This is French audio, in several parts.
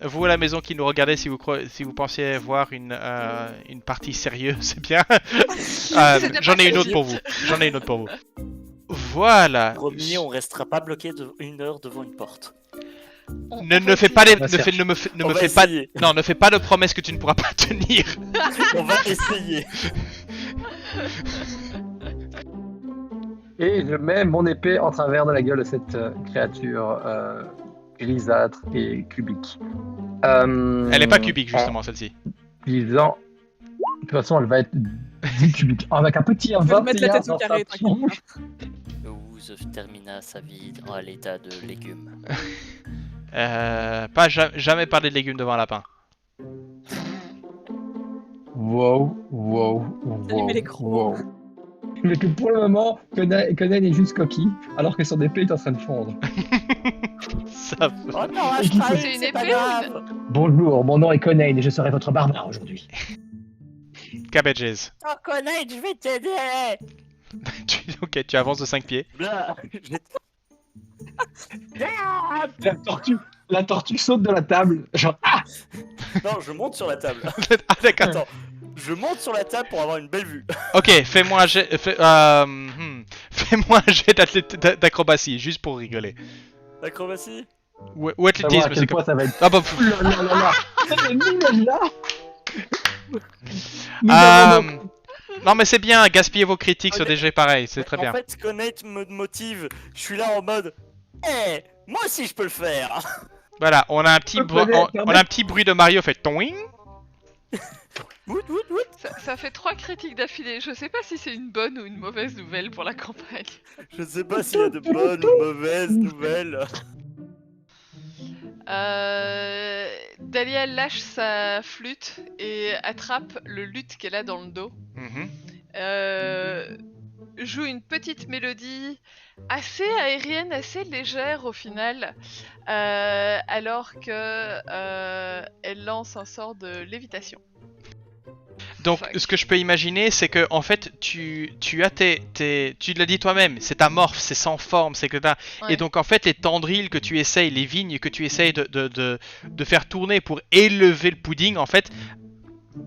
Vous à la maison qui nous regardez, si vous pensiez voir une partie sérieuse, c'est bien. J'en ai une autre pour vous. Voilà. Promis, on restera pas bloqué une heure devant une porte. Ne fais pas de promesses que tu ne pourras pas tenir. On va essayer. Et je mets mon épée en travers de la gueule de cette créature grisâtre et cubique. Elle est pas cubique justement celle-ci. Disant... De toute façon, elle va être 10 cubiques. Avec un petit 21 Je vais mettre la tête au dans carré, sa tranquille. tronche. Ouz termina sa vie à l'état de légumes. Jamais parler de légumes devant un lapin. Wow. Allumer les crocs. Mais que pour le moment, Conan est juste coquille, alors que son épée est en train de fondre. Ça... Oh non, C'est une épée ou Bonjour, mon nom est Conan et je serai votre barbare aujourd'hui. Cabbages. Oh Conan, je vais t'aider. Ok, tu avances de 5 pieds. La tortue saute de la table, genre Non, je monte sur la table. Ah d'accord. Attends, je monte sur la table pour avoir une belle vue. Ok, fais-moi un jet d'acrobatie, juste pour rigoler. Acrobatie. Ou athlétisme, c'est comme... ça va être... Ah bah... Non mais c'est bien, gaspiller vos critiques sur des jets pareils, c'est très bien. En fait, connaître me motive. Je suis là en mode, moi aussi je peux le faire. Voilà, on a un petit bruit de Mario fait toing. Ça fait 3 critiques d'affilée. Je sais pas si c'est une bonne ou une mauvaise nouvelle pour la campagne. Je sais pas s'il y a de bonnes ou mauvaises nouvelles. Dahlia lâche sa flûte et attrape le luth qu'elle a dans le dos. Joue une petite mélodie assez aérienne, assez légère au final, alors que elle lance un sort de lévitation. Donc ce que je peux imaginer, c'est que en fait tu as tu l'as dit toi-même, c'est amorphe, c'est sans forme, c'est que t'as... Ouais. Et donc en fait les tendrils que tu essayes, les vignes que tu essayes de faire tourner pour élever le pudding, en fait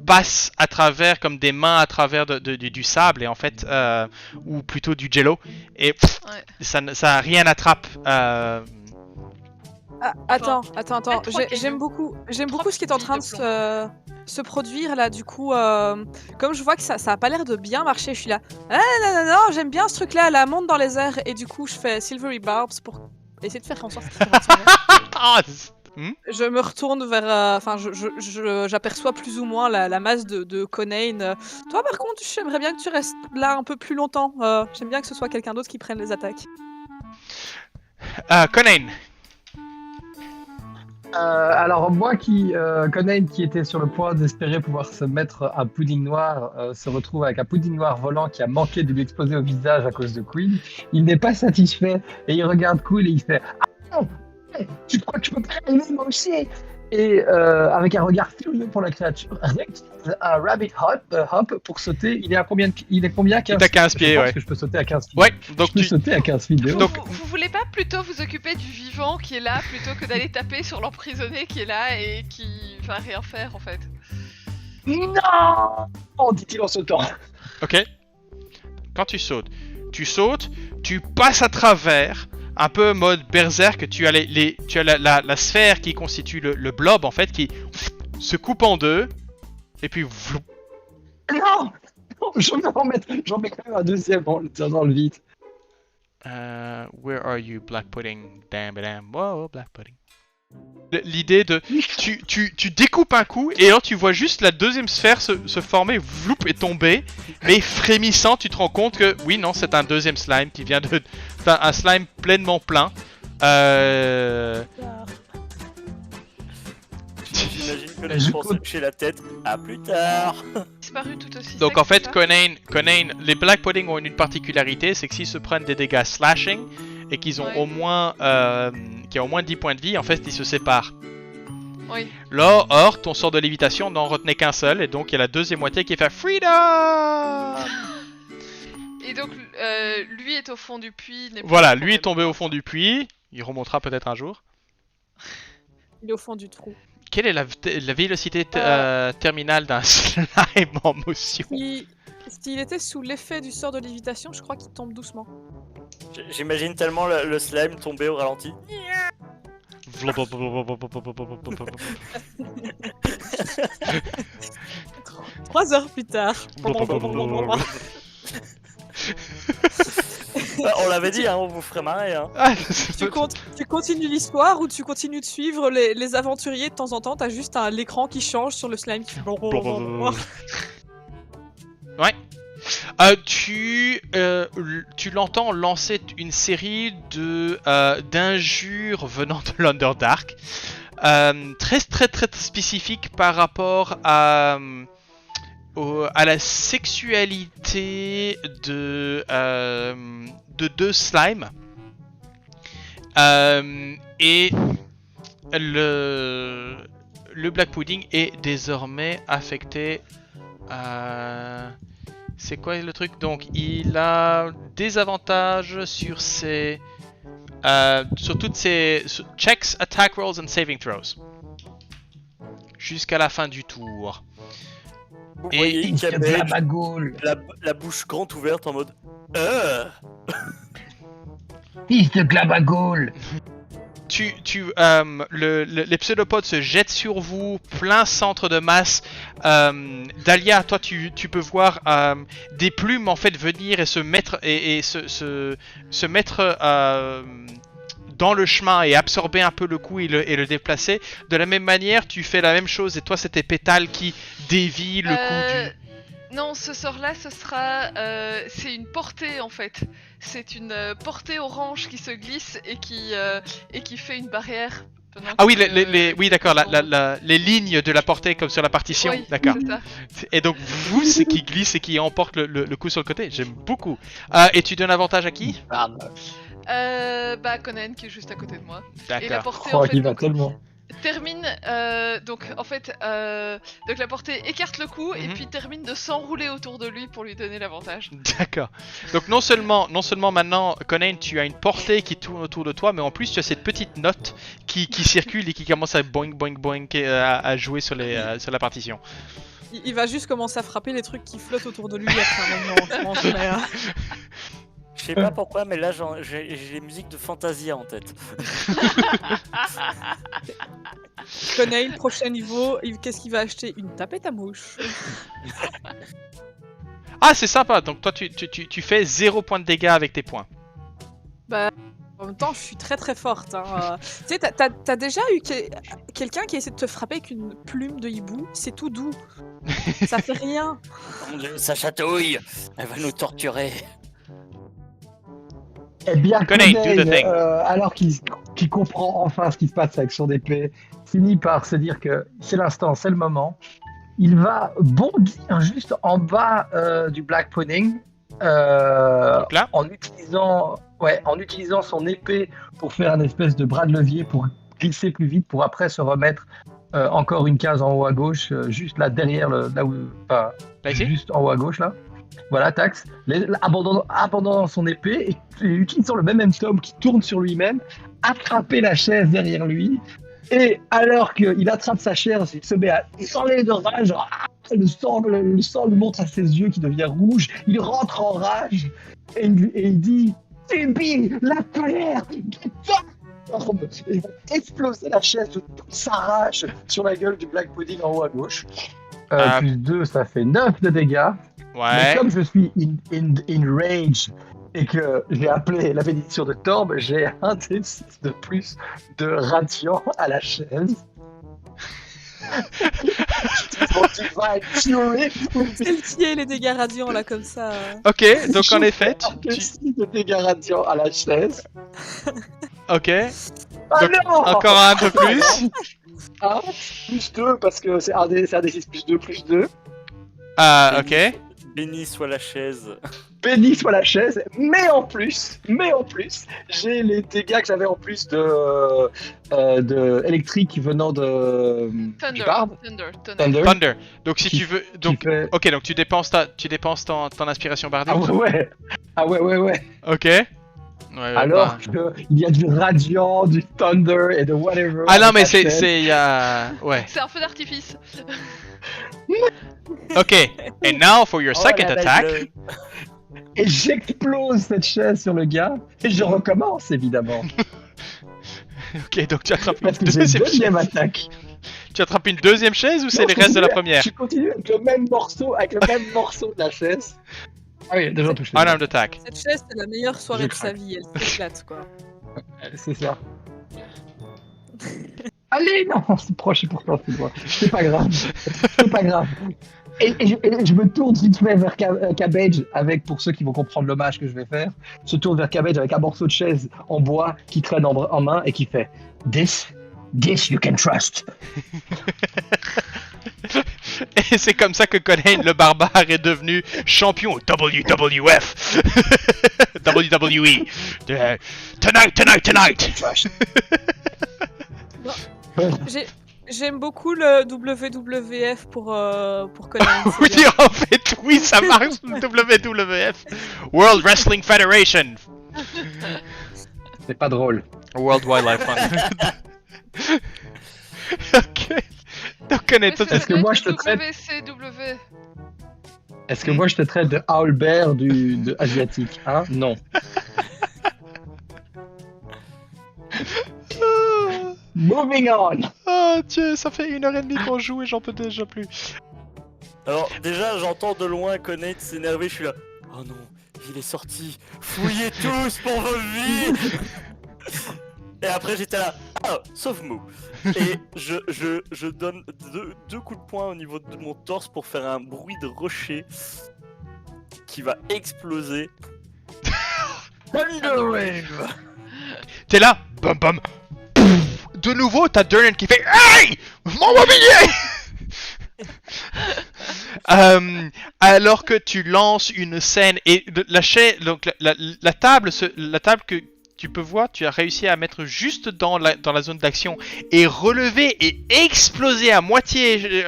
passent à travers comme des mains à travers du sable et en fait ou plutôt du jello et ça rien n'attrape. Attends. J'aime cailloux. beaucoup ce qui est en train de se produire là. Du coup, comme je vois que ça a pas l'air de bien marcher, je suis là. Ah non, j'aime bien ce truc là, la monte dans les airs et du coup je fais Silvery Barbs pour essayer de faire en sorte qu'il Je me retourne vers, enfin, j'aperçois plus ou moins la masse de Conan. Toi, par contre, j'aimerais bien que tu restes là un peu plus longtemps. J'aime bien que ce soit quelqu'un d'autre qui prenne les attaques. Conan. Alors moi Conan qui était sur le point d'espérer pouvoir se mettre un pudding noir se retrouve avec un pudding noir volant qui a manqué de lui exploser au visage à cause de Queen. Il n'est pas satisfait et il regarde Cool et il fait « Ah, tu crois que tu peux pas aimer moi aussi ?» Et avec un regard furieux pour la créature, un rabbit hop pour sauter. Il est à combien 15 T'as 15 pieds, ouais. Parce que je peux sauter à 15 pieds. Ouais, donc je peux sauter à 15 pieds. Donc, Vous voulez pas plutôt vous occuper du vivant qui est là plutôt que d'aller taper sur l'emprisonné qui est là et qui va rien faire en fait? Non, dit-il en sautant. Ok. Quand tu sautes, tu passes à travers, un peu mode berserk, tu as la sphère qui constitue le blob en fait, qui se coupe en deux, et puis vloup. Non, j'en mets quand même un deuxième en le tirant le vide. Where are you, Black Pudding? Damn. Whoa, Black Pudding. L'idée de... Tu découpes un coup, et alors tu vois juste la deuxième sphère se former, vloup, et tomber, mais frémissant, tu te rends compte que, oui, non, c'est un deuxième slime qui vient de... Enfin, un slime pleinement plein. J'imagine que les gens se toucher la tête. À plus tard. Disparu tout aussi. Donc sec, en fait, c'est ça Conan, les Black Pudding ont une particularité, c'est que s'ils se prennent des dégâts slashing, et qu'ils ont au moins... qu'il y a au moins 10 points de vie, en fait, ils se séparent. Oui. Là, or, ton sort de lévitation n'en retenait qu'un seul, et donc il y a la deuxième moitié qui fait Freedom. Et donc, lui est au fond du puits. n'est pas Voilà, un lui est problème. tombé au fond du puits. Il remontera peut-être un jour. Il est au fond du trou. Quelle est la vélocité terminale d'un slime en motion? S'il était sous l'effet du sort de lévitation, je crois qu'il tombe doucement. J'imagine tellement le slime tomber au ralenti. 3 heures plus tard. On l'avait dit, hein, on vous ferait marrer. Hein. Ah, Tu continues l'histoire ou tu continues de suivre les aventuriers de temps en temps, t'as juste l'écran qui change sur le slime qui fait Ouais. Tu l'entends lancer une série d'injures venant de l'Underdark, très spécifiques par rapport à la sexualité de deux slimes. Et le Black Pudding est désormais affecté. C'est quoi le truc? Donc il a des avantages sur toutes ses checks, attack rolls and saving throws jusqu'à la fin du tour. Vous Et voyez Il se qu'il y avait gabagoule. la bouche grande ouverte en mode Fils de glabagoule. Les pseudopodes se jettent sur vous, plein centre de masse. Dahlia, toi tu peux voir des plumes en fait venir et se mettre se mettre dans le chemin et absorber un peu le coup et le déplacer. De la même manière, tu fais la même chose et toi c'est tes pétales qui dévient le coup du... Non, ce sort-là, ce sera... c'est une portée, en fait. C'est une portée orange qui se glisse et qui fait une barrière. Ah oui, oui d'accord, les lignes de la portée comme sur la partition, Oui, d'accord. c'est ça. Et donc vous, c'est qui glisse et qui emporte le coup sur le côté, j'aime beaucoup. Et tu donnes avantage à qui? Bah, Conan qui est juste à côté de moi. Et la D'accord. portée, Oh, en fait, il va donc, tellement. termine... donc, en fait, donc la portée écarte le coup et puis termine de s'enrouler autour de lui pour lui donner l'avantage. D'accord. Donc non seulement maintenant, Conan, tu as une portée qui tourne autour de toi, mais en plus tu as cette petite note qui circule et qui commence à boing boing boing à jouer sur la partition. Il va juste commencer à frapper les trucs qui flottent autour de lui après un moment, je pense. Mais, Je sais pas pourquoi, mais là j'ai les musiques de Fantasia en tête. Conan, prochain niveau, qu'est-ce qu'il va acheter? Une tapette à mouche. Ah, c'est sympa. Donc toi tu fais 0 points de dégâts avec tes points. En même temps, je suis très forte. Hein. Tu sais, t'as déjà eu quelqu'un qui essaie de te frapper avec une plume de hibou? C'est tout doux. Ça fait rien. Mon Dieu, ça chatouille. Elle va nous torturer. Eh bien, Conan, do the thing. alors qu'il comprend enfin ce qui se passe avec son épée, finit par se dire que c'est l'instant, c'est le moment. Il va bondir juste en bas du Black Pudding là en utilisant son épée pour faire un espèce de bras de levier pour glisser plus vite, pour après se remettre encore une case en haut à gauche, juste là derrière, là où, enfin, Là ici? juste en haut à gauche là. Voilà, taxe. Abandonnant son épée et utilisant le momentum qui tourne sur lui-même, attraper la chaise derrière lui. Et alors qu'il attrape sa chaise, il se met à hurler de rage. Le sang lui montre à ses yeux qui devient rouge. Il rentre en rage et il dit « Phoebe, la colère de Et il va exploser la chaise de toute sa rage sur la gueule du Black Pudding en haut à gauche. Plus 2, ça fait 9 de dégâts. Mais Ouais. comme je suis in rage et que j'ai appelé la bénédiction de Torb, j'ai un D6 de plus de radiant à la chaise. Mon divine fury. Quel les dégâts radiants là comme ça. Ok, donc en effet, Un D6 de dégâts radiants à la chaise. Ok. Ah Donc, non encore un peu plus. Plus 2 parce que c'est un D6 plus 2 plus 2. Ah, ok. Béni soit la chaise. Béni soit la chaise, mais en plus, j'ai les dégâts que j'avais en plus de électrique venant du Thunder, barbe. Thunder. Thunder. Donc si Qui- tu veux, qui donc fait- ok, donc tu dépenses ton inspiration bardique. Ah ouais. Ok. Ouais, Alors bah. qu'il y a du radiant, du thunder et de whatever. Ah non avec mais la c'est chaise. il y a ouais. C'est un feu d'artifice. Ok. And now for your Oh, second la attack. belle Et j'explose cette chaise sur le gars et je recommence évidemment. Ok, donc tu attrapes une Parce que j'ai une deuxième deuxième chaise. attaque. Tu attrapes une deuxième chaise ou c'est Non, les je restes de la continue- première? Je continue avec le même morceau de la chaise. Ah oui, déjà touché. Unarmed attack. Cette chaise, c'est la meilleure soirée Je de sa craque. vie, elle s'éclate quoi. C'est ça. Allez, non, c'est proche et pourtant c'est moi. C'est pas grave. C'est pas grave. Et je me tourne vite fait vers Cabbage avec, pour ceux qui vont comprendre l'hommage que je vais faire, je tourne vers Cabbage avec un morceau de chaise en bois qui traîne en main et qui fait This you can trust. Et c'est comme ça que Conan le barbare est devenu champion WWF. WWE. Tonight. J'aime beaucoup le WWF pour Conan. c'est Oui, bien. en fait, oui, ça marche, WWF. World Wrestling Federation. C'est pas drôle. World Wildlife Fund. Ok. Donc, Conan, toi, Est-ce que moi, je te traite- WCW. Est-ce que moi je te traite de Owlbear de asiatique, hein? Non. Moving on. Oh Dieu, ça fait 1h30 qu'on joue et j'en peux déjà plus. Alors déjà j'entends de loin Conan s'énerver, je suis là. Oh non, il est sorti. Fouillez tous pour vos vies. Et après j'étais là. Ah, sauf Mou. Et je donne deux coups de poing au niveau de mon torse pour faire un bruit de rocher qui va exploser. Thunderwave. T'es là, bam bam. Pouf. De nouveau, t'as Durnan qui fait Hey, mon mobilier. Alors que tu lances une scène et donc la table que tu peux voir, tu as réussi à mettre juste dans la zone d'action et relever et exploser à moitié.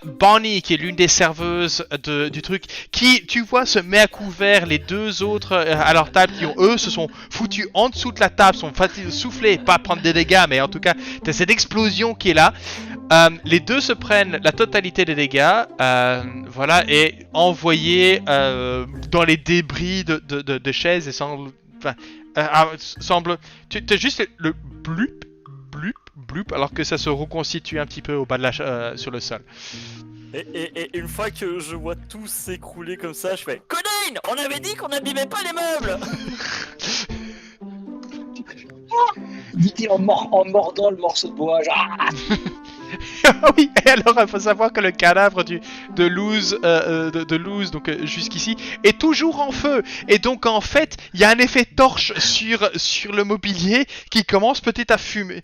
Bonnie, qui est l'une des serveuses du truc, qui, tu vois, se met à couvert. Les deux autres à leur table qui, eux, se sont foutus en dessous de la table, sont fatigués de souffler, pas prendre des dégâts, mais en tout cas, t'as cette explosion qui est là. Les deux se prennent la totalité des dégâts, voilà, et envoyés dans les débris de chaises et semble, tu as juste le blup, alors que ça se reconstitue un petit peu au bas de sur le sol. Et une fois que je vois tout s'écrouler comme ça, je fais Conan, on avait dit qu'on n'abîmait pas les meubles. Dit-il en mordant le morceau de bois. Genre, Ah oui, et alors il faut savoir que le cadavre de Luz, donc jusqu'ici, est toujours en feu. Et donc en fait, il y a un effet torche sur le mobilier qui commence petit à fumer,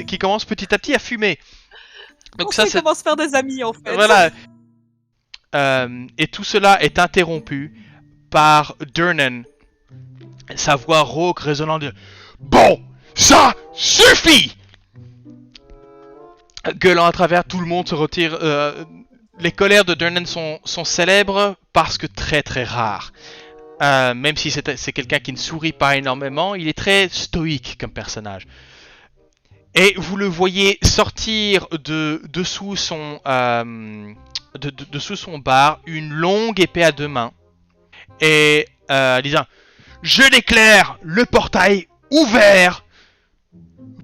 qui commence petit à petit à fumer. Donc On ça, sait comment se faire des amis en fait. voilà. Et tout cela est interrompu par Durnan, sa voix rauque résonnant de Bon, ça suffit! Gueulant à travers, tout le monde se retire. Les colères de Durnan sont célèbres parce que très très rares. Même si c'est quelqu'un qui ne sourit pas énormément, il est très stoïque comme personnage. Et vous le voyez sortir dessous son bar une longue épée à deux mains et disant je déclare le portail ouvert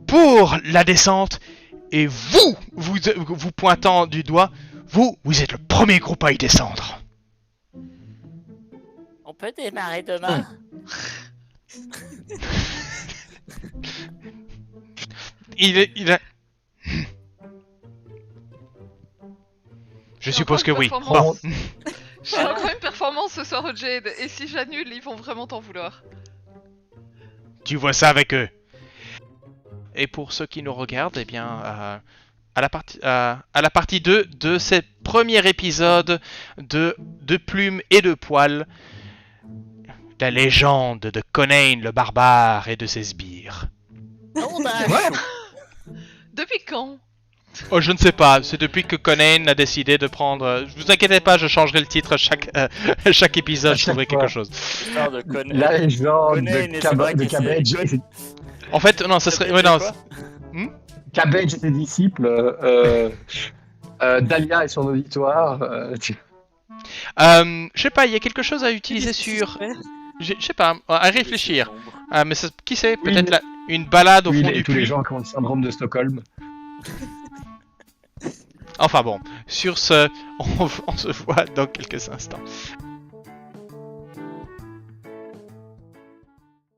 pour la descente et vous pointant du doigt, vous êtes le premier groupe à y descendre. On peut démarrer demain. Il a... Je suppose que oui. Bon. J'ai encore une performance ce soir au Jade, et si j'annule, ils vont vraiment t'en vouloir. Tu vois ça avec eux. Et pour ceux qui nous regardent, eh bien, à la partie 2 de ce premier épisode de Plume et de Poil. La légende de Conan le barbare et de ses sbires. On a Depuis quand? Oh, je ne sais pas, c'est depuis que Conan a décidé de prendre... Vous inquiétez pas, je changerai le titre chaque épisode, À je chaque trouverai fois. quelque chose. l'histoire de Conan. La légende Conan et de, ses braques de et Cabbage. En fait, non, ça serait... Ouais, non, Cabbage et ses disciples. Dahlia et son auditoire. je sais pas, il y a quelque chose à utiliser sur... Je sais pas, à réfléchir. Mais qui sait, Oui, peut-être mais- une balade au Oui, fond du tous les puits. gens qui ont le syndrome de Stockholm. Enfin bon, sur ce, on se voit dans quelques instants.